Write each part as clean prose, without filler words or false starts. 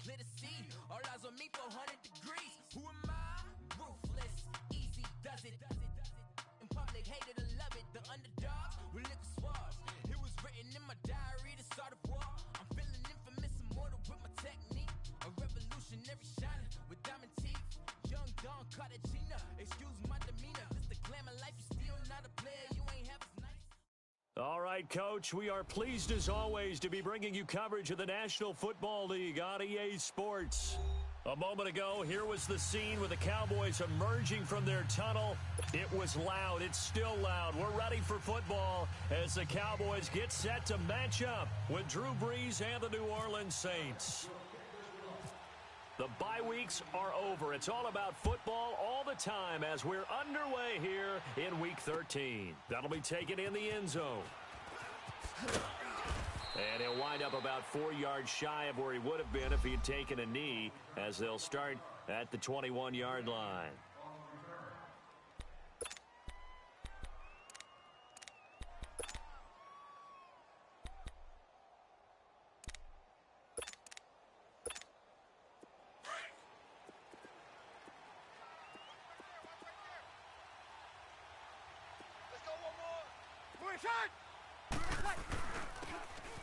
clear to see. All eyes on me for 100 degrees. Who am I? Ruthless, easy does it. In public, hated or love it. The underdog with liquor swabs. It was written in my diary to start a war. I'm feeling infamous, immortal with my technique. A revolutionary shining with diamond teeth. Young Don Cartagena, excuse my demeanor. This the glamour life, you still not a player. You ain't half as nice. All right, Coach, we are pleased as always to be bringing you coverage of the National Football League on EA Sports. A moment ago, here was the scene with the Cowboys emerging from their tunnel. It was loud. It's still loud. We're ready for football as the Cowboys get set to match up with Drew Brees and the New Orleans Saints. The bye weeks are over. It's all about football all the time as we're underway here in Week 13. That'll be taken in the end zone. And he'll wind up about 4 yards shy of where he would have been if he had taken a knee, as they'll start at the 21-yard line.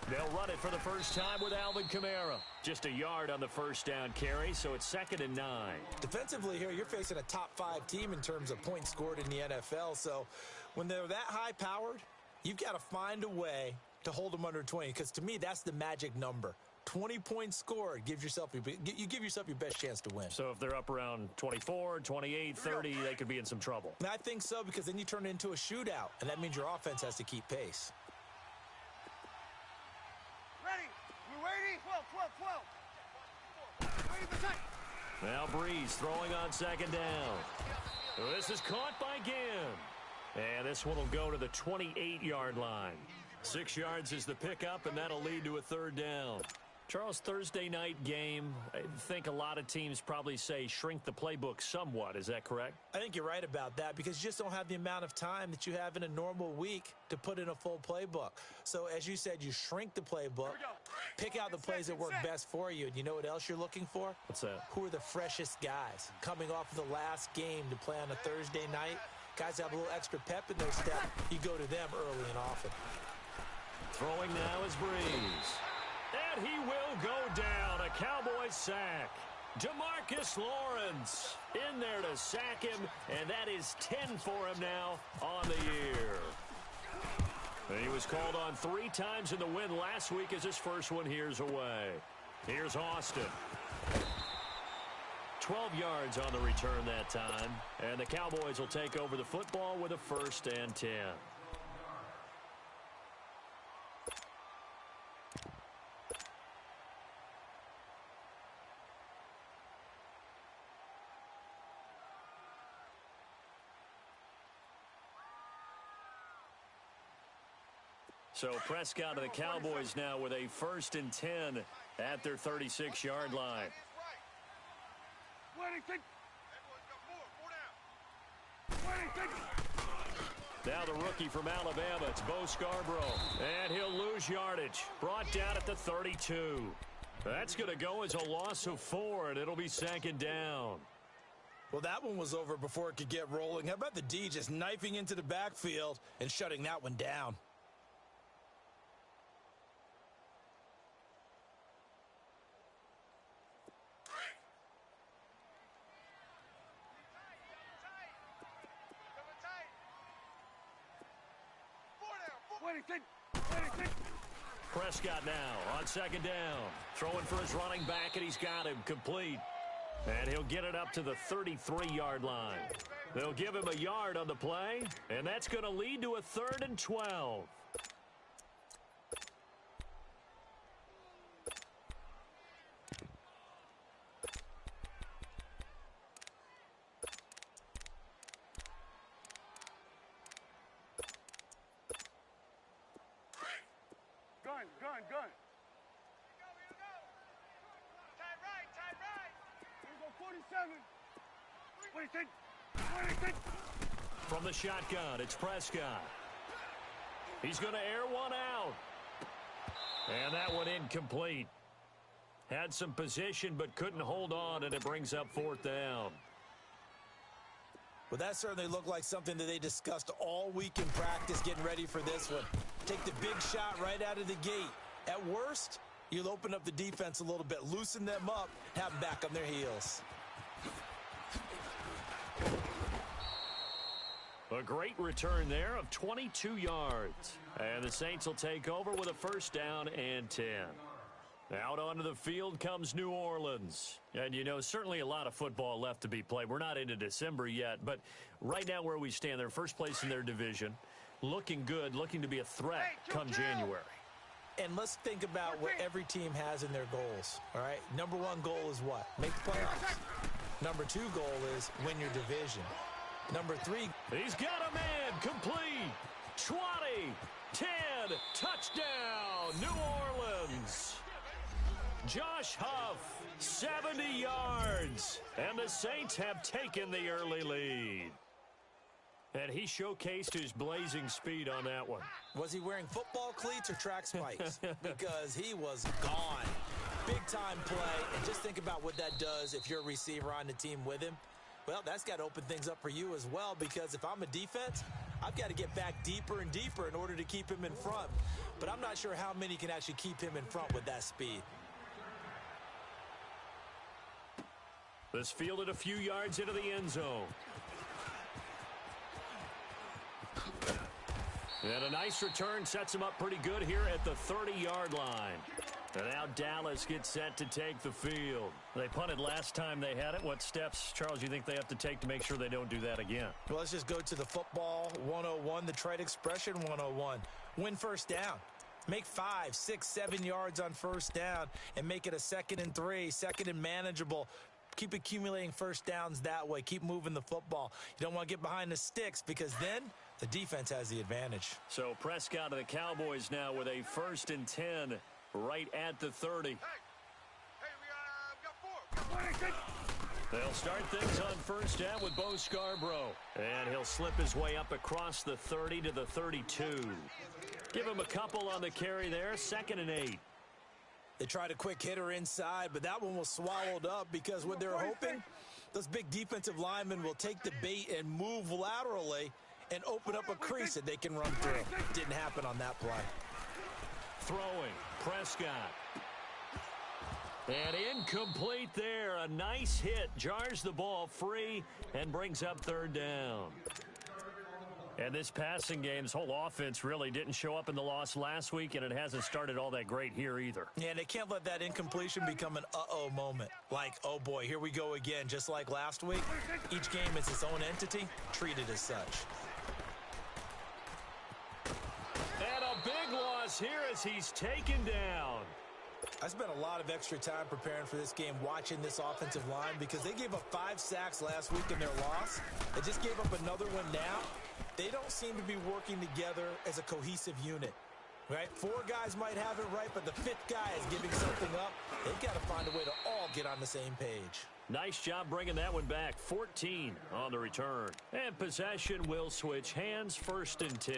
They'll run it for the first time with Alvin Kamara. Just a yard on the first down carry, so it's 2nd and 9. Defensively here, you're facing a top-5 team in terms of points scored in the NFL. So when they're that high-powered, you've got to find a way to hold them under 20, because to me, that's the magic number. 20 points scored, you give yourself your best chance to win. So if they're up around 24, 28, 30, they could be in some trouble. And I think so, because then you turn it into a shootout, and that means your offense has to keep pace. Ready. We're waiting. 12. Waiting for time. Now Brees throwing on 2nd down. This is caught by Ginn. And this one will go to the 28-yard line. 6 yards is the pickup, and that'll lead to a 3rd down. Charles, Thursday night game, I think a lot of teams probably say shrink the playbook somewhat. Is that correct? I think you're right about that, because you just don't have the amount of time that you have in a normal week to put in a full playbook. So as you said, you shrink the playbook, pick out the plays that work best for you. And you know what else you're looking for? What's that? Who are the freshest guys coming off of the last game to play on a Thursday night? Guys have a little extra pep in their step. You go to them early and often. Throwing now is Brees. And he will go down. A Cowboys sack. DeMarcus Lawrence in there to sack him, and that is 10 for him now on the year. And he was called on 3 times in the win last week as his first one here's away. Here's Austin. 12 yards on the return that time, and the Cowboys will take over the football with a 1st and 10. So Prescott and the Cowboys now with a 1st and 10 at their 36-yard line. Now the rookie from Alabama, it's Bo Scarborough. And he'll lose yardage. Brought down at the 32. That's going to go as a loss of 4, and it'll be 2nd down. Well, that one was over before it could get rolling. How about the D just knifing into the backfield and shutting that one down? Prescott now on 2nd down. Throwing for his running back, and he's got him complete. And he'll get it up to the 33-yard line. They'll give him a yard on the play, and that's going to lead to a 3rd and 12. Gun. Here we go. Tight right. Here we go, 47. 26. From the shotgun, it's Prescott. He's going to air one out. And that one incomplete. Had some position but couldn't hold on, and it brings up 4th down. Well, that certainly looked like something that they discussed all week in practice getting ready for this one. Take the big shot right out of the gate. At worst, you'll open up the defense a little bit, loosen them up, have them back on their heels. A great return there of 22 yards. And the Saints will take over with a 1st down and 10. Out onto the field comes New Orleans. And, you know, certainly a lot of football left to be played. We're not into December yet, but right now where we stand, they're first place in their division. Looking good, looking to be a threat come January. And let's think about what every team has in their goals, all right? Number 1 goal is what? Make the playoffs. Number 2 goal is win your division. Number 3. He's got a man complete. 20, 10, touchdown, New Orleans. Josh Huff, 70 yards. And the Saints have taken the early lead. And he showcased his blazing speed on that one. Was he wearing football cleats or track spikes? Because he was gone. Big-time play. And just think about what that does if you're a receiver on the team with him. Well, that's got to open things up for you as well, because if I'm a defense, I've got to get back deeper and deeper in order to keep him in front. But I'm not sure how many can actually keep him in front with that speed. This fielded a few yards into the end zone. And a nice return sets him up pretty good here at the 30-yard line. And now Dallas gets set to take the field. They punted last time they had it. What steps, Charles, you think they have to take to make sure they don't do that again? Well, let's just go to the football 101, the trite expression 101. Win 1st down. Make 5, 6, 7 yards on 1st down and make it a 2nd and 3, 2nd and manageable. Keep accumulating 1st downs that way. Keep moving the football. You don't want to get behind the sticks because then the defense has the advantage. So Prescott of the Cowboys now with a 1st and 10 right at the 30. We got 4. They'll start things on 1st down with Bo Scarborough. And he'll slip his way up across the 30 to the 32. Give him a couple on the carry there. 2nd and 8. They tried a quick hitter inside, but that one was swallowed up because what they're hoping, those big defensive linemen will take the bait and move laterally and open up a crease that they can run through. Didn't happen on that play. Throwing, Prescott. And incomplete there. A nice hit. Jars the ball free and brings up 3rd down. And this passing game, this whole offense really didn't show up in the loss last week, and it hasn't started all that great here either. Yeah, and they can't let that incompletion become an uh-oh moment. Like, oh boy, here we go again. Just like last week, each game is its own entity, treated as such. And a big loss here as he's taken down. I spent a lot of extra time preparing for this game, watching this offensive line, because they gave up 5 sacks last week in their loss. They just gave up another one now. They don't seem to be working together as a cohesive unit, right? 4 guys might have it right, but the 5th guy is giving something up. They've got to find a way to all get on the same page. Nice job bringing that one back. 14 on the return. And possession will switch hands. 1st and 10.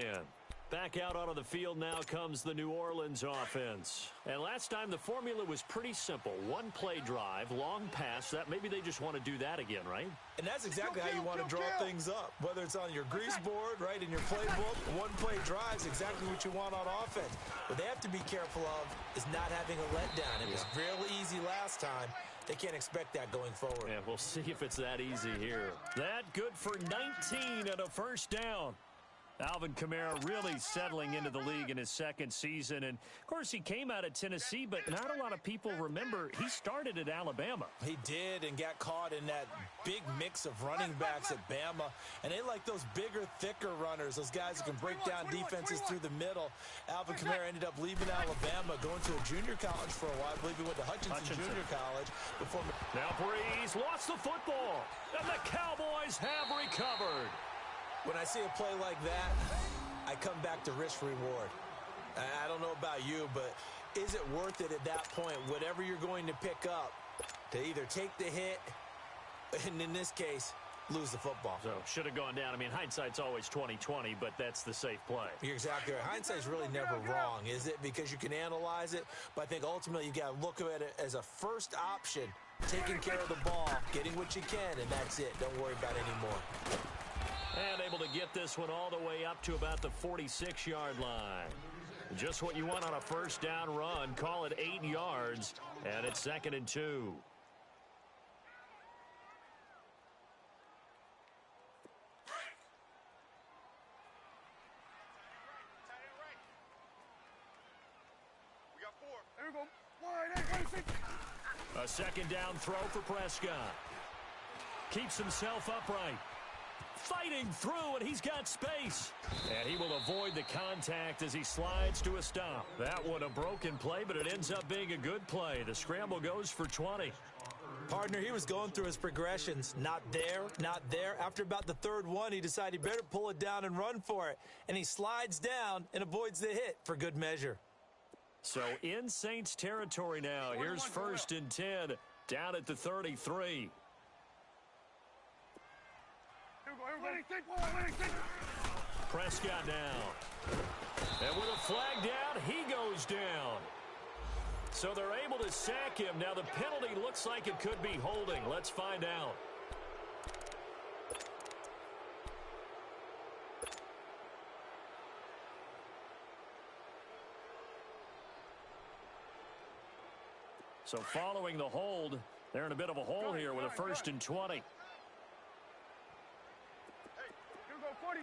Back out onto the field now comes the New Orleans offense. And last time the formula was pretty simple. 1-play drive, long pass. That maybe they just want to do that again, right? And that's exactly how you want to draw things up. Whether it's on your grease board, right, in your playbook, 1-play drive is exactly what you want on offense. What they have to be careful of is not having a letdown. It was real easy last time. They can't expect that going forward. Yeah, we'll see if it's that easy here. That good for 19 and a 1st down. Alvin Kamara really settling into the league in his 2nd season. And, of course, he came out of Tennessee, but not a lot of people remember he started at Alabama. He did and got caught in that big mix of running backs at Bama. And they like those bigger, thicker runners, those guys who can break down defenses through the middle. Alvin Kamara ended up leaving Alabama, going to a junior college for a while. I believe he went to Hutchinson Junior College. Before. Now Breeze lost the football, and the Cowboys have recovered. When I see a play like that, I come back to risk-reward. I don't know about you, but is it worth it at that point, whatever you're going to pick up, to either take the hit, and in this case, lose the football. So should have gone down. I mean, hindsight's always 20/20, but that's the safe play. You're exactly right. Hindsight's really never wrong, is it? Because you can analyze it, but I think ultimately you got to look at it as a first option, taking care of the ball, getting what you can, and that's it. Don't worry about it anymore. And able to get this one all the way up to about the 46-yard line. Just what you want on a first down run. Call it 8 yards, and it's 2nd and 2. There we go. Wide, A 2nd down throw for Prescott. Keeps himself upright. Fighting through, and he's got space. And he will avoid the contact as he slides to a stop. That one a broken play, but it ends up being a good play. The scramble goes for 20. Partner, he was going through his progressions. Not there, not there. After about the third one, he decided he better pull it down and run for it. And he slides down and avoids the hit for good measure. So in Saints territory now. Here's 1st and 10 down at the 33. Prescott down. And with a flag down, he goes down. So they're able to sack him. Now the penalty looks like it could be holding. Let's find out. So following the hold, they're in a bit of a hole here with a 1st and 20.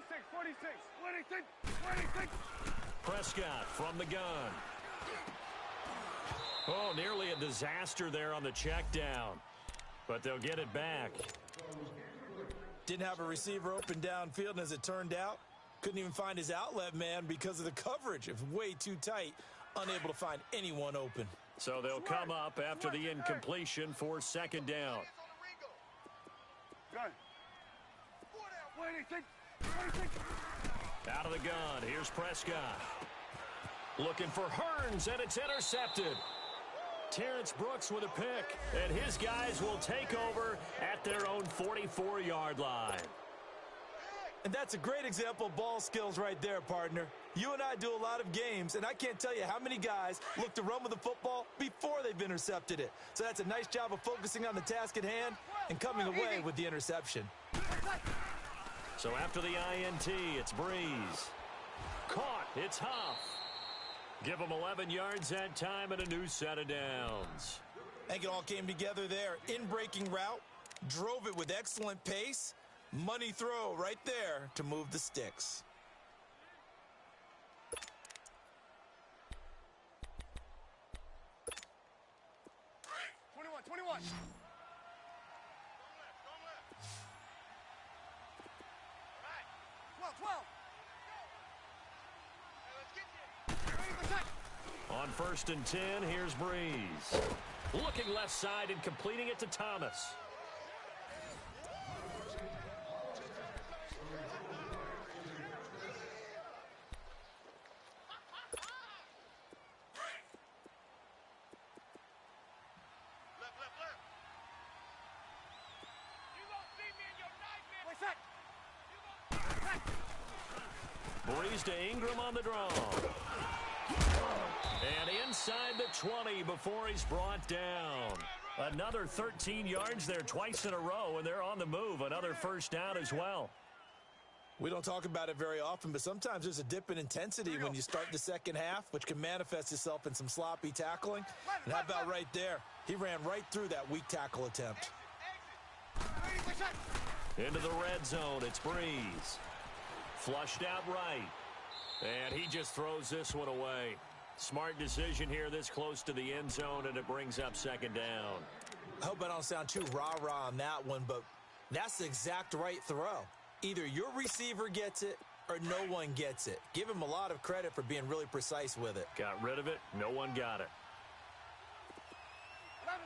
46. Prescott from the gun. Oh, nearly a disaster there on the check down. But they'll get it back. Didn't have a receiver open downfield, and as it turned out, couldn't even find his outlet man because of the coverage. It was way too tight, unable to find anyone open. So they'll come up after the incompletion for 2nd down. Out of the gun, here's Prescott. Looking for Hearns, and it's intercepted. Terrence Brooks with a pick, and his guys will take over at their own 44-yard line. And that's a great example of ball skills right there, partner. You and I do a lot of games, and I can't tell you how many guys look to run with the football before they've intercepted it. So that's a nice job of focusing on the task at hand and coming away with the interception. So after the INT, it's Breeze. Caught, it's Huff. Give him 11 yards that time and a new set of downs. I think it all came together there. In-breaking route, drove it with excellent pace. Money throw right there to move the sticks. Twenty-one. 12. On 1st and 10, here's Breeze. Looking left side and completing it to Thomas. Breeze to Ingram on the draw. And inside the 20 before he's brought down. Another 13 yards there twice in a row, and they're on the move. Another 1st down as well. We don't talk about it very often, but sometimes there's a dip in intensity when you start the second half, which can manifest itself in some sloppy tackling. And how about right there? He ran right through that weak tackle attempt. Into the red zone, it's Breeze. Flushed out right. And he just throws this one away. Smart decision here this close to the end zone, and it brings up 2nd down. I hope I don't sound too rah-rah on that one, but that's the exact right throw. Either your receiver gets it or no one gets it. Give him a lot of credit for being really precise with it. Got rid of it. No one got it. 11.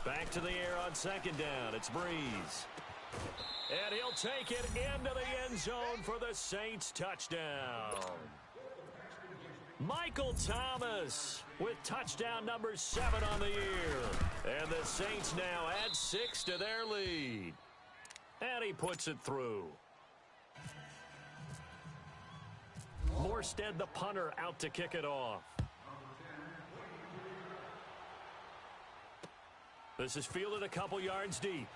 Back to the air on 2nd down. It's Breeze. And he'll take it into the end zone for the Saints touchdown. Michael Thomas with touchdown number 7 on the year. And the Saints now add 6 to their lead. And he puts it through. Morstead, the punter, out to kick it off. This is fielded a couple yards deep.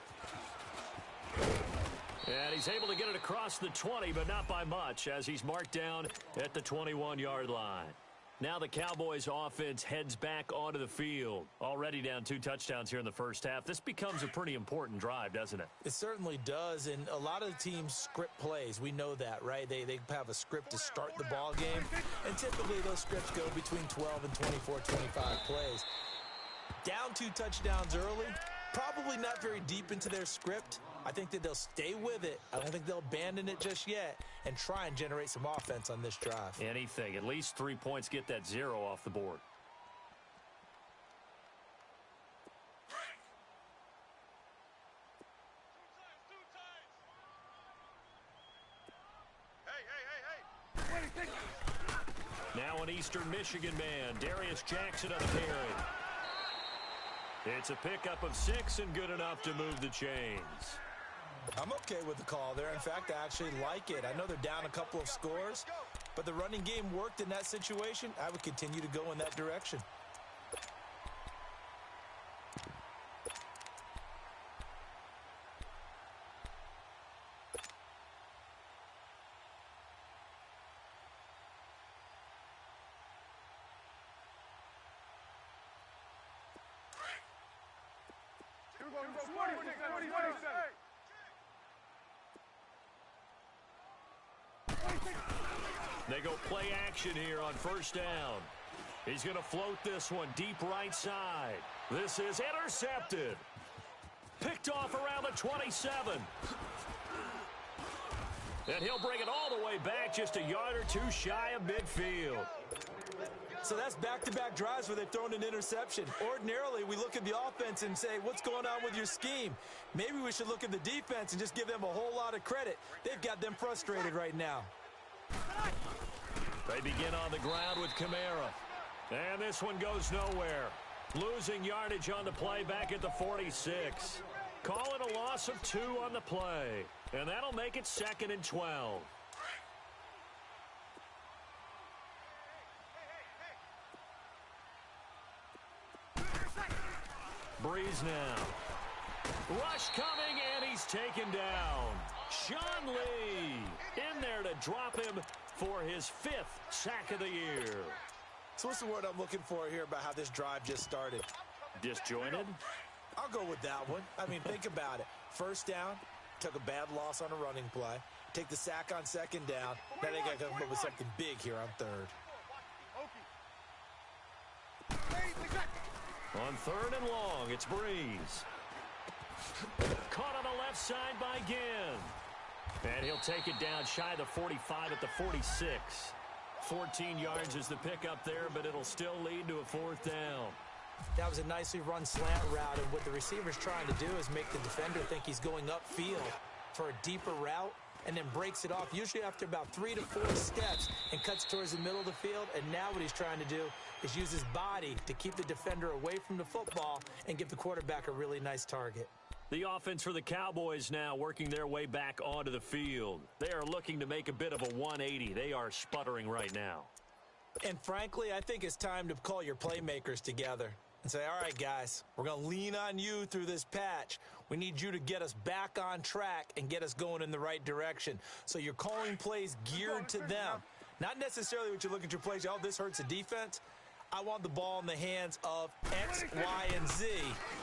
And he's able to get it across the 20, but not by much, as he's marked down at the 21-yard line. Now the Cowboys offense heads back onto the field. Already down 2 touchdowns here in the first half. This becomes a pretty important drive, doesn't it? It certainly does, and a lot of the teams script plays. We know that, right? They have a script to start the ball game, and typically those scripts go between 12 and 24, 25 plays. Down 2 touchdowns early, probably not very deep into their script. I think that they'll stay with it. I don't think they'll abandon it just yet and try and generate some offense on this drive. Anything. At least 3 points, get that 0 off the board. Now an Eastern Michigan man, Darius Jackson on the carry. It's a pickup of 6 and good enough to move the chains. I'm okay with the call there. In fact, I actually like it. I know they're down a couple of scores, but the running game worked in that situation. I would continue to go in that direction. They go play action here on first down. He's going to float this one deep right side. This is intercepted. Picked off around the 27. And he'll bring it all the way back just a yard or 2 shy of midfield. So that's back-to-back drives where they've thrown an interception. Ordinarily, we look at the offense and say, what's going on with your scheme? Maybe we should look at the defense and just give them a whole lot of credit. They've got them frustrated right now. They begin on the ground with Kamara. And this one goes nowhere. Losing yardage on the play back at the 46. Call it a loss of 2 on the play. And that'll make it 2nd and 12. Breeze now. Rush coming, and he's taken down. Sean Lee in there to drop him for his 5th sack of the year. So what's the word I'm looking for here about how this drive just started? Disjointed? I'll go with that one. I mean, think about it. First down, took a bad loss on a running play. Take the sack on 2nd down. Now they got to come up with something big here on 3rd. On 3rd and long, it's Breeze. Caught on the left side by Ginn. And he'll take it down shy of the 45 at the 46. 14 yards is the pickup there, but it'll still lead to a 4th down. That was a nicely run slant route, and what the receiver's trying to do is make the defender think he's going upfield for a deeper route and then breaks it off, usually after about 3 to 4 steps, and cuts towards the middle of the field. And now what he's trying to do is use his body to keep the defender away from the football and give the quarterback a really nice target. The offense for the Cowboys now working their way back onto the field. They are looking to make a bit of a 180. They are sputtering right now. And frankly, I think it's time to call your playmakers together and say, all right, guys, we're going to lean on you through this patch. We need you to get us back on track and get us going in the right direction. So you're calling plays geared to them. Not necessarily what you look at your plays, oh, this hurts the defense. I want the ball in the hands of X, Y, and Z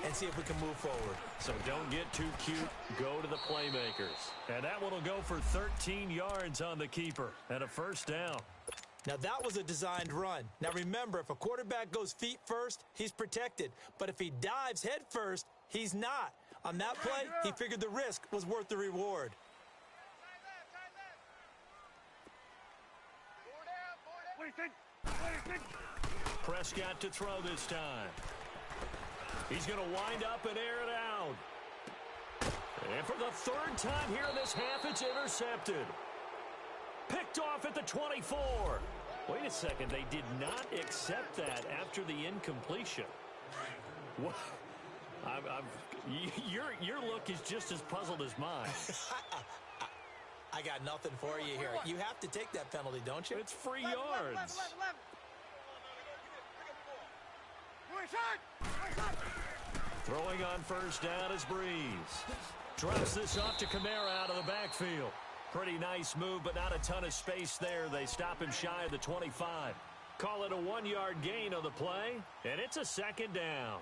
and see if we can move forward. So don't get too cute. Go to the playmakers. And that one will go for 13 yards on the keeper and a 1st down. Now, that was a designed run. Now, remember, if a quarterback goes feet first, he's protected. But if he dives head first, he's not. On that play, he figured the risk was worth the reward. Prescott to throw this time. He's going to wind up and air it out. And for the 3rd time here in this half, it's intercepted. Picked off at the 24. Wait a second. They did not accept that after the incompletion. What? Your look is just as puzzled as mine. I got nothing for you here. You have to take that penalty, don't you? It's free yards. Throwing on first down is Breeze. Drops this off to Kamara out of the backfield. Pretty nice move, but not a ton of space there. They stop him shy of the 25. Call it a 1-yard gain on the play, and it's a second down.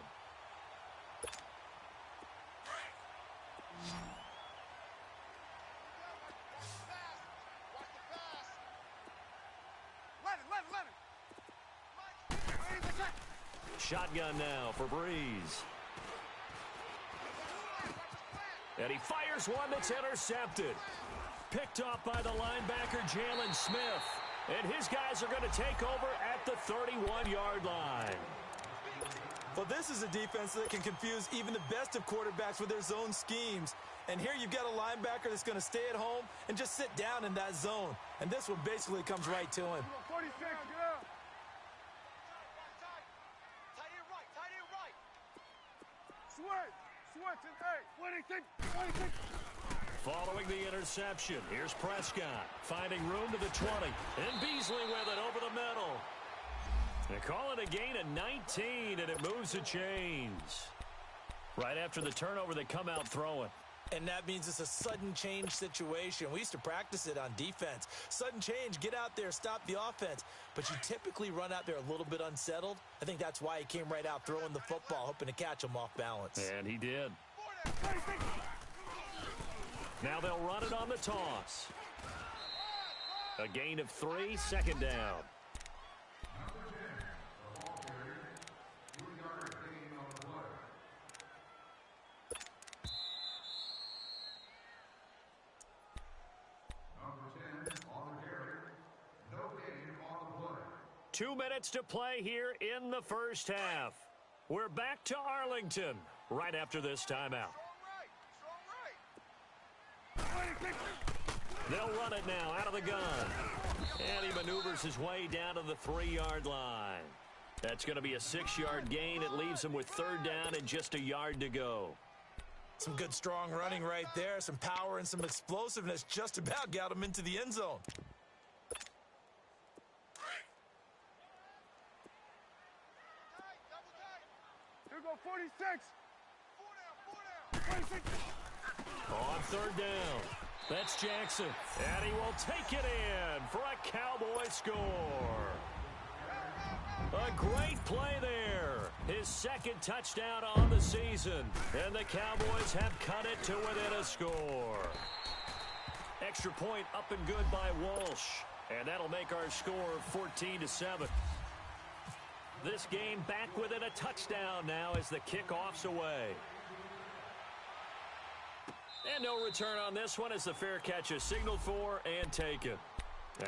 Shotgun now for Breeze. And he fires one that's intercepted. Picked off by the linebacker, Jalen Smith. And his guys are going to take over at the 31-yard line. Well, this is a defense that can confuse even the best of quarterbacks with their zone schemes. And here you've got a linebacker that's going to stay at home and just sit down in that zone. And this one basically comes right to him. 46, yeah. Switch and 26. Following the interception, here's Prescott finding room to the 20. And Beasley with it over the middle. They call it a gain of 19, and it moves the chains. Right after the turnover, they come out throwing. And that means it's a sudden change situation. We used to practice it on defense. Sudden change, get out there, stop the offense. But you typically run out there a little bit unsettled. I think that's why he came right out throwing the football, hoping to catch him off balance. And he did. Now they'll run it on the toss. A gain of 3, second down. Two minutes to play here in the first half. We're back to Arlington right after this timeout. They'll run it now out of the gun. And he maneuvers his way down to the 3-yard line. That's going to be a 6-yard gain. It leaves him with third down and just a yard to go. Some good strong running right there. Some power and some explosiveness just about got him into the end zone. Here go 46. 26. On third down, that's Jackson. And he will take it in for a Cowboy score. A great play there. His second touchdown on the season. And the Cowboys have cut it to within a score. Extra point up and good by Walsh. And that'll make our score 14-7. This game back within a touchdown now as the kickoff's away. And no return on this one as the fair catch is signaled for and taken.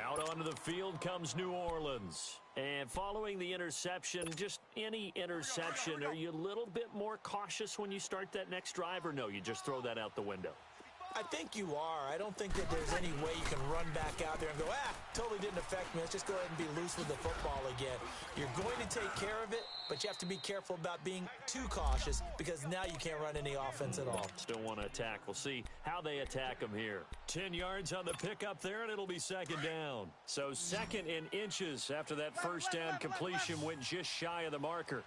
Out onto the field comes New Orleans. And following the interception, just any interception, are you a little bit more cautious when you start that next drive, or no, you just throw that out the window? I think you are. I don't think that there's any way you can run back out there and go, totally didn't affect me. Let's just go ahead and be loose with the football again. You're going to take care of it, but you have to be careful about being too cautious because now you can't run any offense at all. Still want to attack. We'll see how they attack them here. 10 yards on the pickup there, and it'll be second down. So second in inches after that first down completion went just shy of the marker.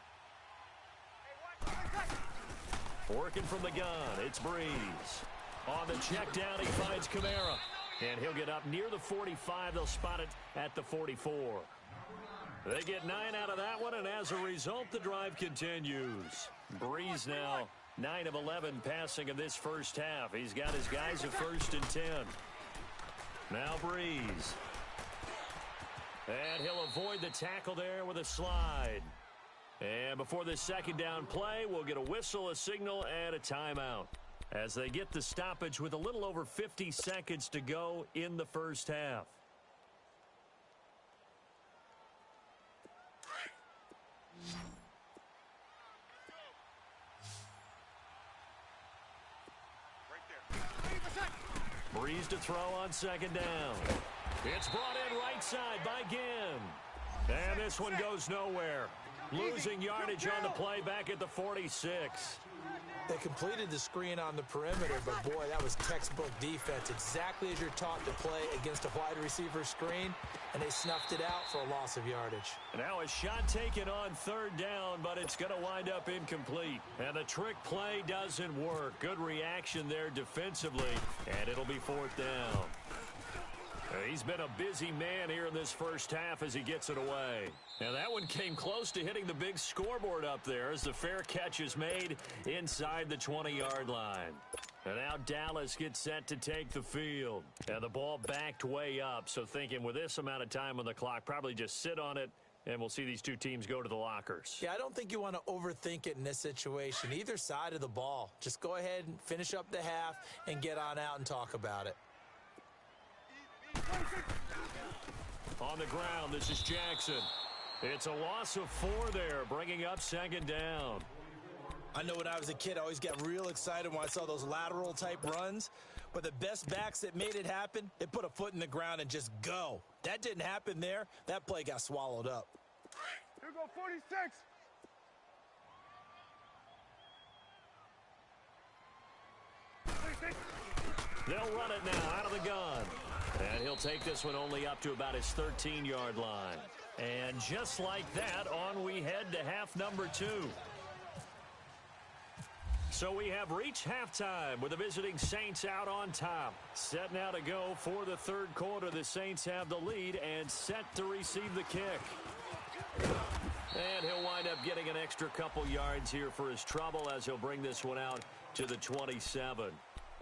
Working from the gun, it's Breeze. On the check down, he finds Kamara. And he'll get up near the 45. They'll spot it at the 44. They get 9 out of that one, and as a result, the drive continues. Breeze now 9 of 11 passing in this first half. He's got his guys at 1st and 10. Now Breeze. And he'll avoid the tackle there with a slide. And before this second down play, we'll get a whistle, a signal, and a timeout, as they get the stoppage with a little over 50 seconds to go in the first half. Breeze to throw on second down. It's brought in right side by Ginn. And this one goes nowhere. Losing yardage on the play back at the 46. They completed the screen on the perimeter, but boy, that was textbook defense. Exactly as you're taught to play against a wide receiver screen, and they snuffed it out for a loss of yardage. Now a shot taken on third down, but it's going to wind up incomplete. And the trick play doesn't work. Good reaction there defensively, and it'll be fourth down. He's been a busy man here in this first half as he gets it away. And that one came close to hitting the big scoreboard up there as the fair catch is made inside the 20-yard line. And now Dallas gets set to take the field. And the ball backed way up, so thinking with this amount of time on the clock, probably just sit on it, and we'll see these two teams go to the lockers. Yeah, I don't think you want to overthink it in this situation. Either side of the ball. Just go ahead and finish up the half and get on out and talk about it. On the ground, this is Jackson. It's a loss of 4 there, bringing up second down. I know when I was a kid, I always got real excited when I saw those lateral-type runs. But the best backs that made it happen, they put a foot in the ground and just go. That didn't happen there. That play got swallowed up. Here go 46. They'll run it now out of the gun. And he'll take this one only up to about his 13-yard line. And just like that, on we head to half number 2. So we have reached halftime with the visiting Saints out on top. Set now to go for the third quarter. The Saints have the lead and set to receive the kick. And he'll wind up getting an extra couple yards here for his trouble as he'll bring this one out to the 27.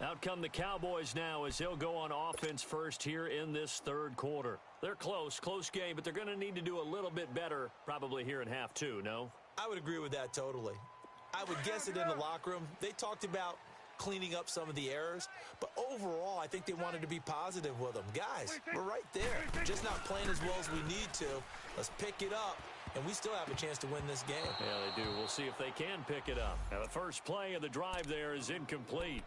Out come the Cowboys now as they'll go on offense first here in this third quarter. They're close game, but they're going to need to do a little bit better probably here in half 2, no? I would agree with that totally. I would guess it in the locker room. They talked about cleaning up some of the errors, but overall, I think they wanted to be positive with them. Guys, we're right there. Just not playing as well as we need to. Let's pick it up, and we still have a chance to win this game. Yeah, they do. We'll see if they can pick it up. Now, the first play of the drive there is incomplete.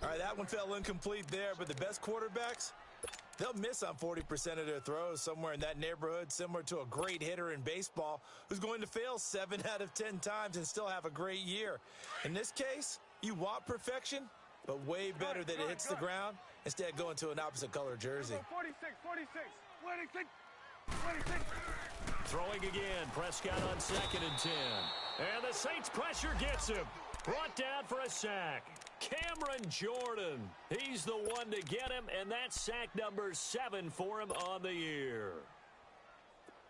All right, that one fell incomplete there, but the best quarterbacks, they'll miss on 40% of their throws, somewhere in that neighborhood, similar to a great hitter in baseball who's going to fail 7 out of 10 times and still have a great year. In this case, you want perfection, but way better that it hits the ground instead of going to an opposite color jersey. 46, 46, 26. Throwing again, Prescott on 2nd and 10. And the Saints pressure gets him. Brought down for a sack. Cameron Jordan, he's the one to get him, and that's sack number 7 for him on the year.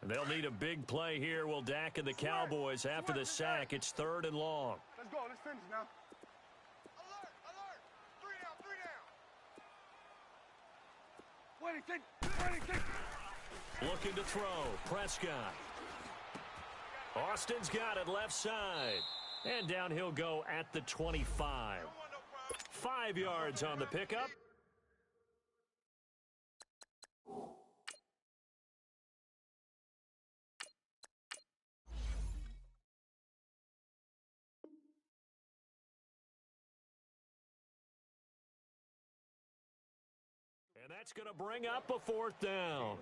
And they'll need a big play here, will Dak and the Cowboys after the sack. It's 3rd and long. Let's go. Let's finish now. Alert. 26. Looking to throw. Prescott. Austin's got it left side. And down he'll go at the 25. 5 yards on the pickup. And that's going to bring up a 4th down.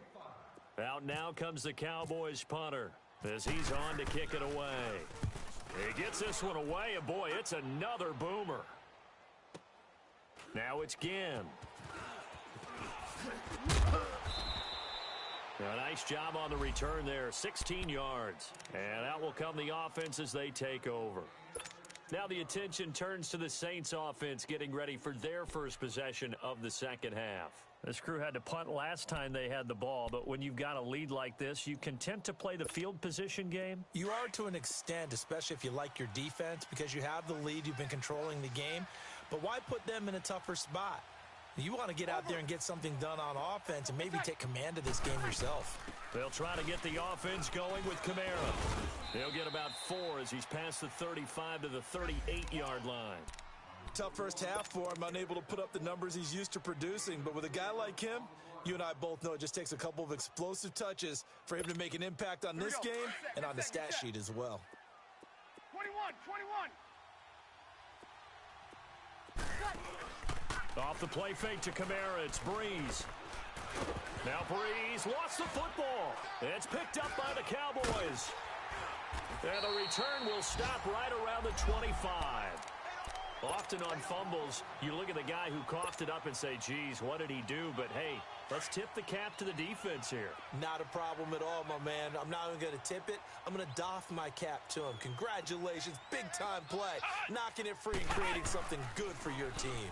Out now comes the Cowboys punter as he's on to kick it away. He gets this one away, and boy, it's another boomer. Now it's Ginn. A nice job on the return there, 16 yards. And out will come the offense as they take over. Now the attention turns to the Saints offense getting ready for their first possession of the second half. This crew had to punt last time they had the ball, but when you've got a lead like this, you content to play the field position game? You are to an extent, especially if you like your defense, because you have the lead, you've been controlling the game. But why put them in a tougher spot? You want to get out there and get something done on offense and maybe take command of this game yourself. They'll try to get the offense going with Kamara. They'll get about 4 as he's past the 35 to the 38-yard line. Tough first half for him, unable to put up the numbers he's used to producing. But with a guy like him, you and I both know it just takes a couple of explosive touches for him to make an impact on this game and on the stat sheet as well. 21. Off the play fake to Kamara, it's Breeze. Now Breeze lost the football. It's picked up by the Cowboys. And the return will stop right around the 25. Often on fumbles, you look at the guy who coughed it up and say, geez, what did he do? But, hey, let's tip the cap to the defense here. Not a problem at all, my man. I'm not even going to tip it. I'm going to doff my cap to him. Congratulations. Big-time play. Knocking it free and creating something good for your team.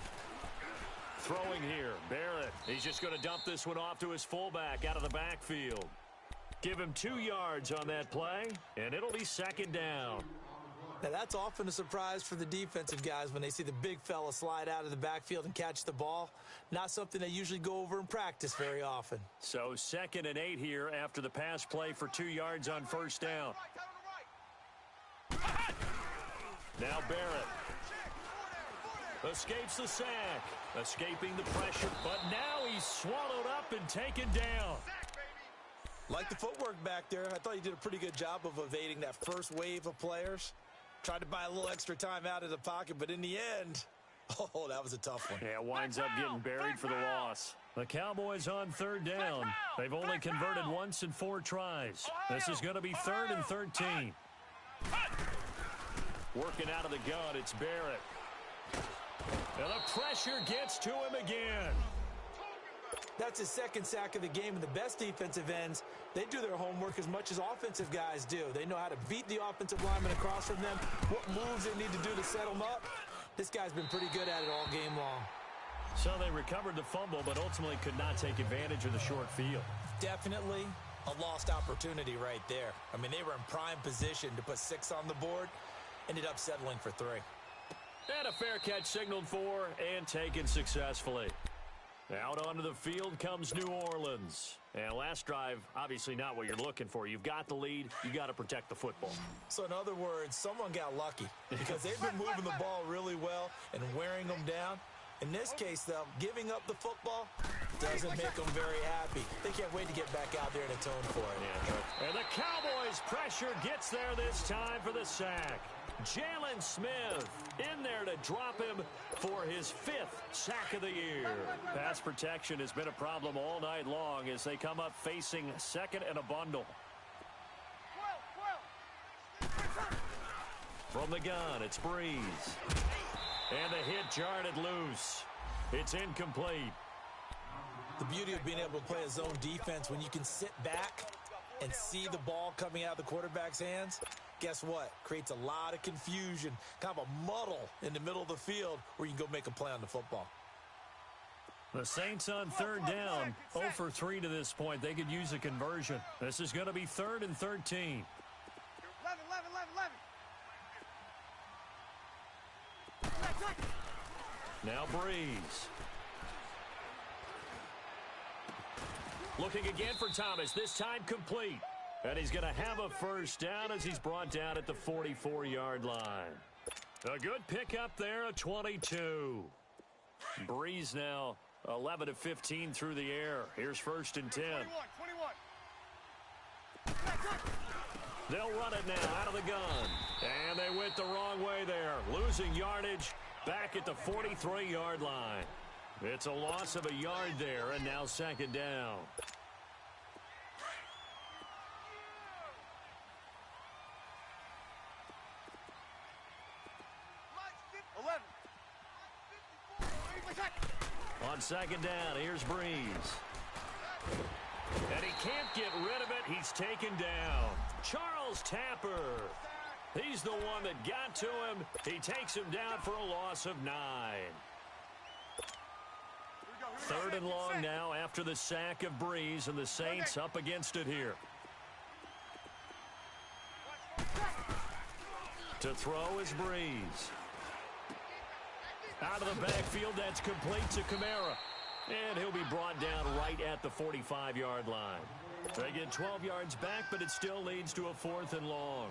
Throwing here, Barrett. He's just going to dump this one off to his fullback out of the backfield. Give him 2 yards on that play, and it'll be second down. Now, that's often a surprise for the defensive guys when they see the big fella slide out of the backfield and catch the ball. Not something they usually go over in practice very often. So 2nd and 8 here after the pass play for 2 yards on first down. Now Barrett escapes the sack, escaping the pressure, but now he's swallowed up and taken down. Like the footwork back there, I thought you did a pretty good job of evading that first wave of players. Tried to buy a little extra time out of the pocket, but in the end, oh, that was a tough one. Yeah, winds up getting buried for the loss. The Cowboys on 3rd down. They've only converted once in 4 tries. This is going to be 3rd and 13. Working out of the gun, it's Barrett. And the pressure gets to him again. That's his 2nd sack of the game, and the best defensive ends, they do their homework as much as offensive guys do. They know how to beat the offensive lineman across from them, what moves they need to do to set them up. This guy's been pretty good at it all game long. So they recovered the fumble, but ultimately could not take advantage of the short field. Definitely a lost opportunity right there. I mean, they were in prime position to put 6 on the board, ended up settling for 3. And a fair catch signaled for and taken successfully. Out onto the field comes New Orleans. And last drive, obviously not what you're looking for. You've got the lead. You got to protect the football. So in other words, someone got lucky because they've been moving the ball really well and wearing them down. In this case, though, giving up the football doesn't make them very happy. They can't wait to get back out there and atone for it. Yeah. And the Cowboys' pressure gets there this time for the sack. Jalen Smith in there to drop him for his 5th sack of the year. Pass protection has been a problem all night long as they come up facing 2nd and a bundle. From the gun, it's Breeze. And the hit jarred it loose. It's incomplete. The beauty of being able to play a zone defense when you can sit back and see the ball coming out of the quarterback's hands, guess what? Creates a lot of confusion, kind of a muddle in the middle of the field where you can go make a play on the football. The Saints on 3rd down, 0 for 3 to this point. They could use a conversion. This is going to be 3rd and 13. 11. Now Breeze. Looking again for Thomas, this time complete. And he's going to have a first down as he's brought down at the 44-yard line. A good pickup there, a 22. Breeze now 11 of 15 through the air. Here's 1st and 10. 21. They'll run it now out of the gun. And they went the wrong way there. Losing yardage back at the 43-yard line. It's a loss of a yard there, and now 2nd down. On 2nd down, here's Breeze. And he can't get rid of it. He's taken down. Charles Tapper. He's the one that got to him. He takes him down for a loss of 9. 3rd and long now after the sack of Breeze, and the Saints up against it here. To throw is Breeze. Out of the backfield, that's complete to Kamara. And he'll be brought down right at the 45-yard line. They get 12 yards back, but it still leads to a 4th and long.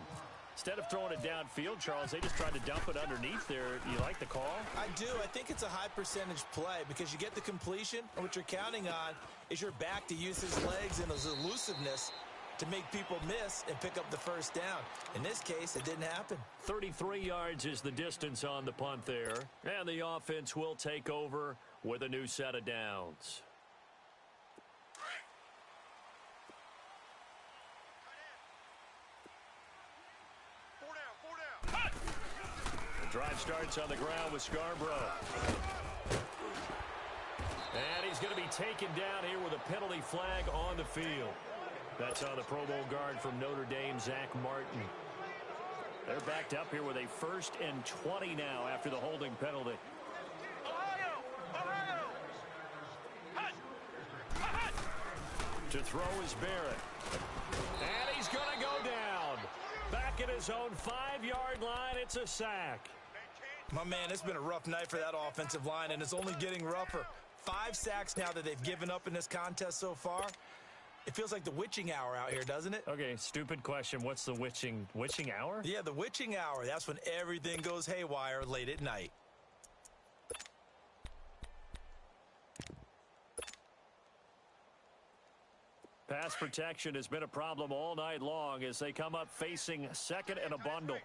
Instead of throwing it downfield, Charles, they just tried to dump it underneath there. You like the call? I do. I think it's a high-percentage play because you get the completion, and what you're counting on is your back to use his legs and his elusiveness to make people miss and pick up the first down. In this case, it didn't happen. 33 yards is the distance on the punt there, and the offense will take over with a new set of downs. Drive starts on the ground with Scarborough. And he's going to be taken down here with a penalty flag on the field. That's on the Pro Bowl guard from Notre Dame, Zach Martin. They're backed up here with a 1st and 20 now after the holding penalty. To throw is Barrett. And he's going to go down. Back at his own 5-yard line, it's a sack. My man, it's been a rough night for that offensive line, and it's only getting rougher. 5 sacks now that they've given up in this contest so far. It feels like the witching hour out here, doesn't it? Okay, stupid question. What's the witching hour? Yeah, the witching hour. That's when everything goes haywire late at night. Pass protection has been a problem all night long as they come up facing 2nd and a bundle.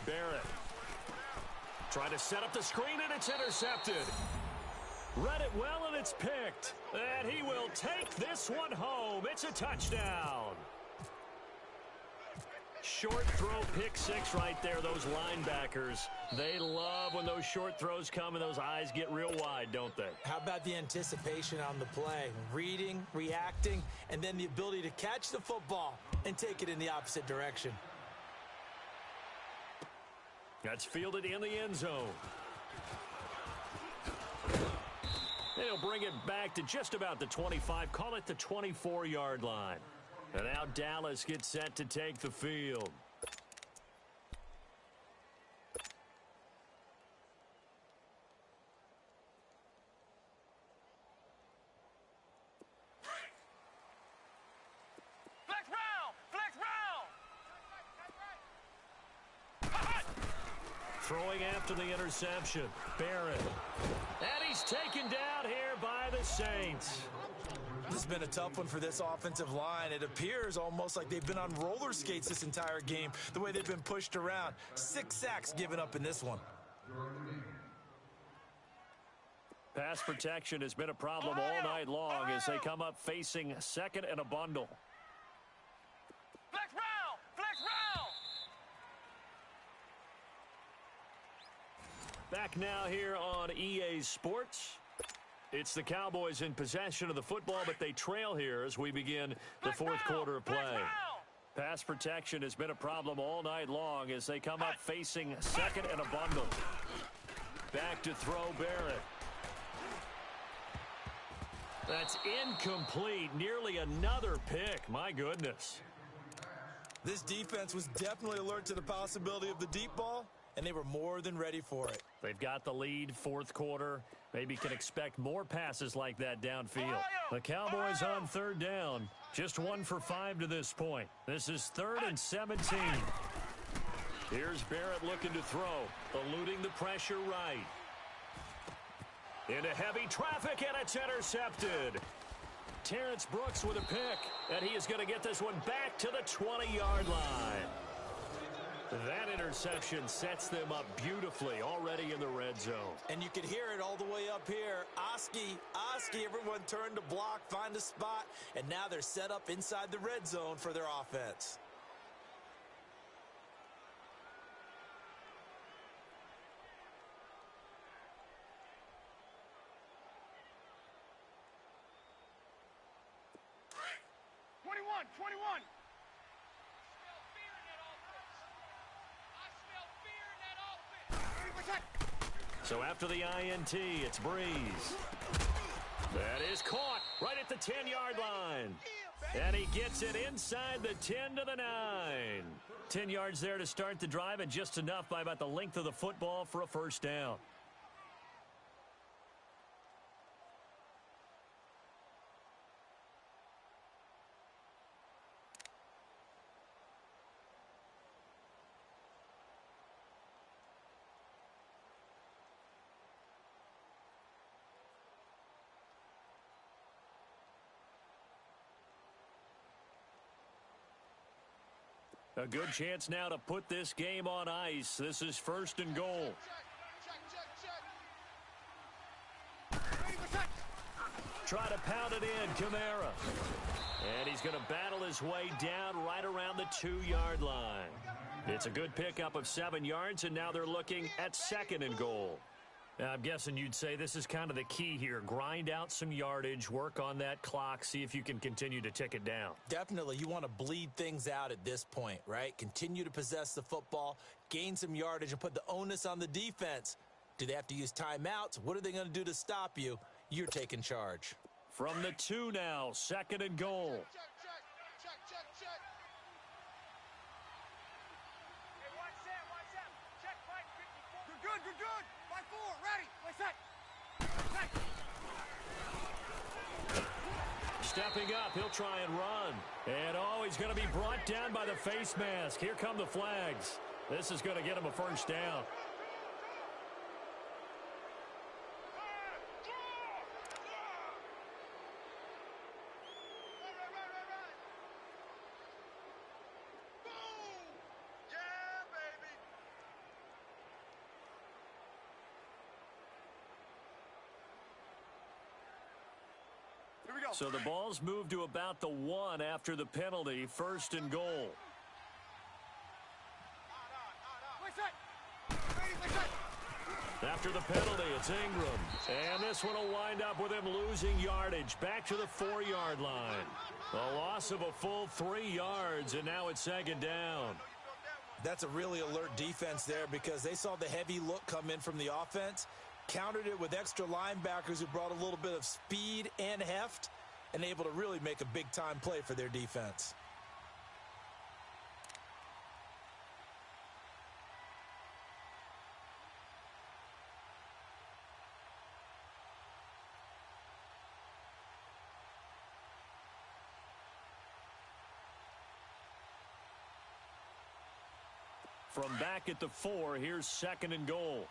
Barrett trying to set up the screen, and it's intercepted. Read it well, and it's picked. And he will take this one home. It's a touchdown. Short throw, pick 6 right there. Those linebackers, they love when those short throws come and those eyes get real wide, don't they? How about the anticipation on the play? Reading, reacting, and then the ability to catch the football and take it in the opposite direction. That's fielded in the end zone. They'll bring it back to just about the 25, call it the 24-yard line. And now Dallas gets set to take the field. Throwing after the interception, Barrett. And he's taken down here by the Saints. This has been a tough one for this offensive line. It appears almost like they've been on roller skates this entire game, the way they've been pushed around. 6 sacks given up in this one. Pass protection has been a problem all night long as they come up facing 2nd and a bundle. Flex round! Flex round! Back now here on EA Sports. It's the Cowboys in possession of the football, but they trail here as we begin the 4th quarter of play. Pass protection has been a problem all night long as they come up facing 2nd and a bundle. Back to throw Barrett. That's incomplete. Nearly another pick. My goodness. This defense was definitely alert to the possibility of the deep ball, and they were more than ready for it. They've got the lead, 4th quarter. Maybe can expect more passes like that downfield. The Cowboys on 3rd down. Just 1 for 5 to this point. This is 3rd and 17. Here's Barrett looking to throw. Eluding the pressure right. Into heavy traffic, and it's intercepted. Terrence Brooks with a pick, and he is going to get this one back to the 20-yard line. That interception sets them up beautifully already in the red zone. And you can hear it all the way up here. Oski, everyone turned to block, find a spot, and now they're set up inside the red zone for their offense. So after the INT, it's Breeze. That is caught right at the 10-yard line. And he gets it inside the 10 to the 9. 10 yards there to start the drive, and just enough by about the length of the football for a 1st down. A good chance now to put this game on ice. This is 1st and goal. Try to pound it in, Kamara. And he's going to battle his way down right around the 2-yard line. It's a good pickup of 7 yards, and now they're looking at 2nd and goal. Now, I'm guessing you'd say this is kind of the key here. Grind out some yardage, work on that clock, see if you can continue to tick it down. Definitely. You want to bleed things out at this point, right? Continue to possess the football, gain some yardage, and put the onus on the defense. Do they have to use timeouts? What are they going to do to stop you? You're taking charge. From the 2 now, 2nd and goal. Check. Hey, watch that. Check 554. Good. 5-4, ready. What's that? Stepping up, he'll try and run. And, he's going to be brought down by the face mask. Here come the flags. This is going to get him a first down. So the ball's moved to about the 1 after the penalty, 1st and goal. After the penalty, it's Ingram. And this one will wind up with him losing yardage. Back to the 4-yard line. A loss of a full 3 yards, and now it's 2nd down. That's a really alert defense there because they saw the heavy look come in from the offense, countered it with extra linebackers who brought a little bit of speed and heft, and able to really make a big-time play for their defense. From back at the 4, here's 2nd and goal.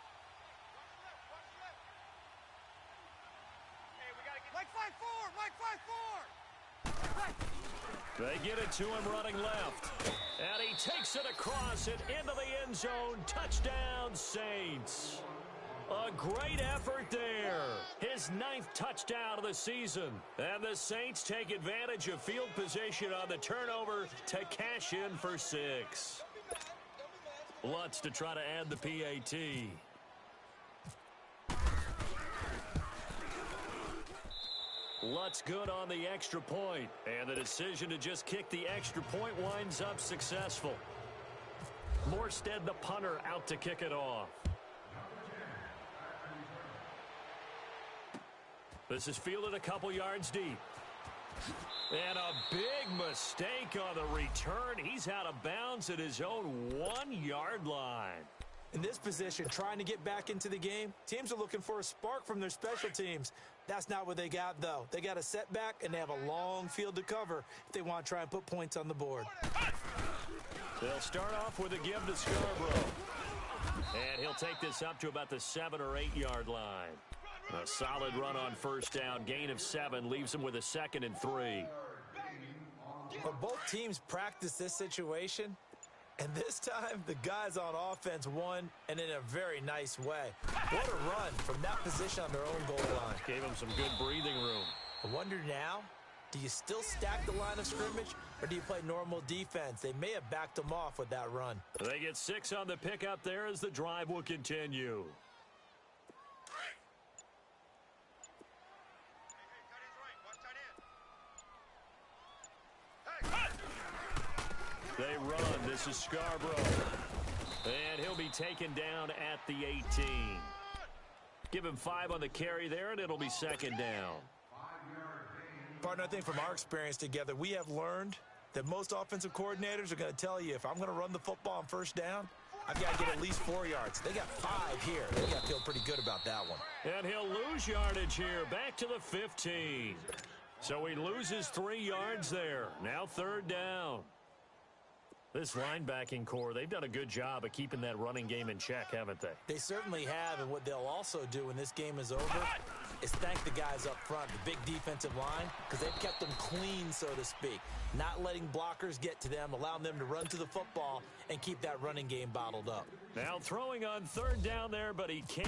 They get it to him running left. And he takes it across it into the end zone. Touchdown, Saints. A great effort there. His 9th touchdown of the season. And the Saints take advantage of field position on the turnover to cash in for 6. Lutz to try to add the PAT. Lutz good on the extra point, and the decision to just kick the extra point winds up successful. Morstead, the punter, out to kick it off. This is fielded a couple yards deep. And a big mistake on the return. He's out of bounds at his own 1-yard line. In this position, trying to get back into the game, teams are looking for a spark from their special teams. That's not what they got, though. They got a setback, and they have a long field to cover if they want to try and put points on the board. They'll start off with a give to Scarborough. And he'll take this up to about the 7 or 8 yard line. A solid run on first down. Gain of 7 leaves him with a 2nd and 3. Well, both teams practice this situation. And this time, the guys on offense won, and in a very nice way. What a run from that position on their own goal line. Gave them some good breathing room. I wonder now, do you still stack the line of scrimmage, or do you play normal defense? They may have backed them off with that run. They get 6 on the pickup there as the drive will continue. They run. This is Scarborough. And he'll be taken down at the 18. Give him 5 on the carry there, and it'll be 2nd down. Partner, I think from our experience together, we have learned that most offensive coordinators are going to tell you, if I'm going to run the football on first down, I've got to get at least 4 yards. They got 5 here. They got to feel pretty good about that one. And he'll lose yardage here, back to the 15. So he loses 3 yards there. Now 3rd down. This linebacking core, they've done a good job of keeping that running game in check, haven't they? They certainly have, and what they'll also do when this game is over is thank the guys up front, the big defensive line, because they've kept them clean, so to speak. Not letting blockers get to them, allowing them to run to the football and keep that running game bottled up. Now throwing on 3rd down there, but he can't.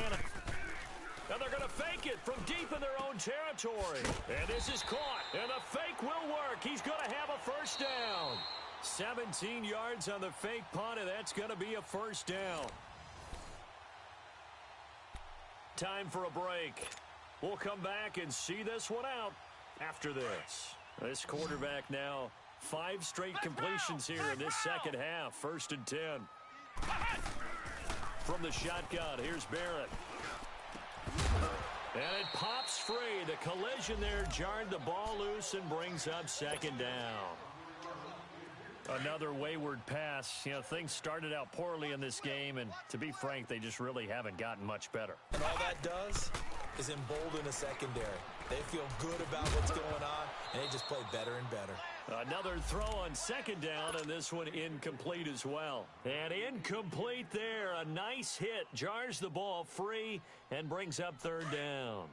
And they're going to fake it from deep in their own territory. And this is caught. And the fake will work. He's going to have a first down. 17 yards on the fake punt, and that's going to be a first down. Time for a break. We'll come back and see this one out after this. This quarterback now 5 straight completions here in this second half. 1st and 10. From the shotgun, here's Barrett. And it pops free. The collision there jarred the ball loose and brings up 2nd down. Another wayward pass. You know, things started out poorly in this game, and to be frank, they just really haven't gotten much better. And all that does is embolden a secondary. They feel good about what's going on, and they just play better and better. Another throw on 2nd down, and this one incomplete as well. And incomplete there. A nice hit. Jars the ball free and brings up 3rd down.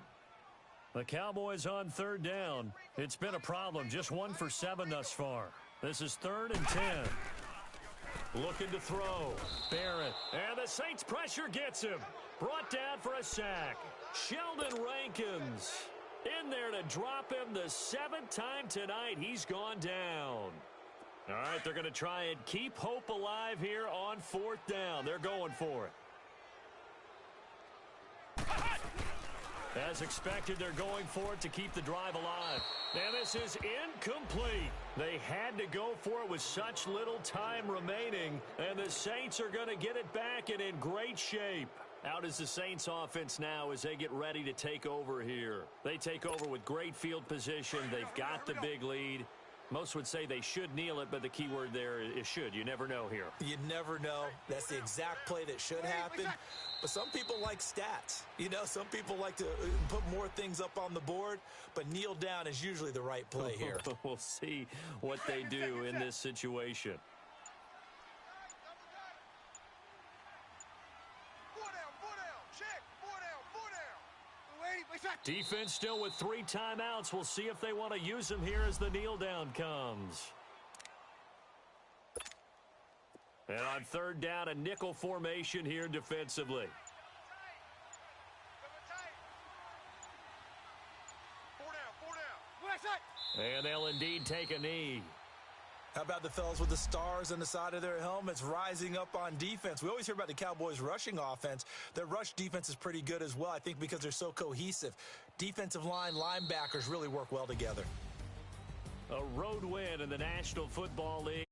The Cowboys on 3rd down. It's been a problem. Just 1 for 7 thus far. This is 3rd and 10. Looking to throw. Barrett. And the Saints pressure gets him. Brought down for a sack. Sheldon Rankins in there to drop him the 7th time tonight. He's gone down. All right, they're going to try and keep hope alive here on 4th down. They're going for it. As expected, they're going for it to keep the drive alive. And this is incomplete. They had to go for it with such little time remaining, and the Saints are going to get it back and in great shape. Out is the Saints offense now as they get ready to take over here. They take over with great field position. They've got the big lead. Most would say they should kneel it, but the key word there is should. You never know here. You never know. That's the exact play that should happen. But some people like stats. You know, some people like to put more things up on the board, but kneel down is usually the right play here. We'll see what they do in this situation. Defense still with 3 timeouts. We'll see if they want to use them here as the kneel down comes. And on 3rd down, a nickel formation here defensively. And they'll indeed take a knee. How about the fellas with the stars on the side of their helmets rising up on defense? We always hear about the Cowboys' rushing offense. Their rush defense is pretty good as well, I think, because they're so cohesive. Defensive line, linebackers really work well together. A road win in the National Football League.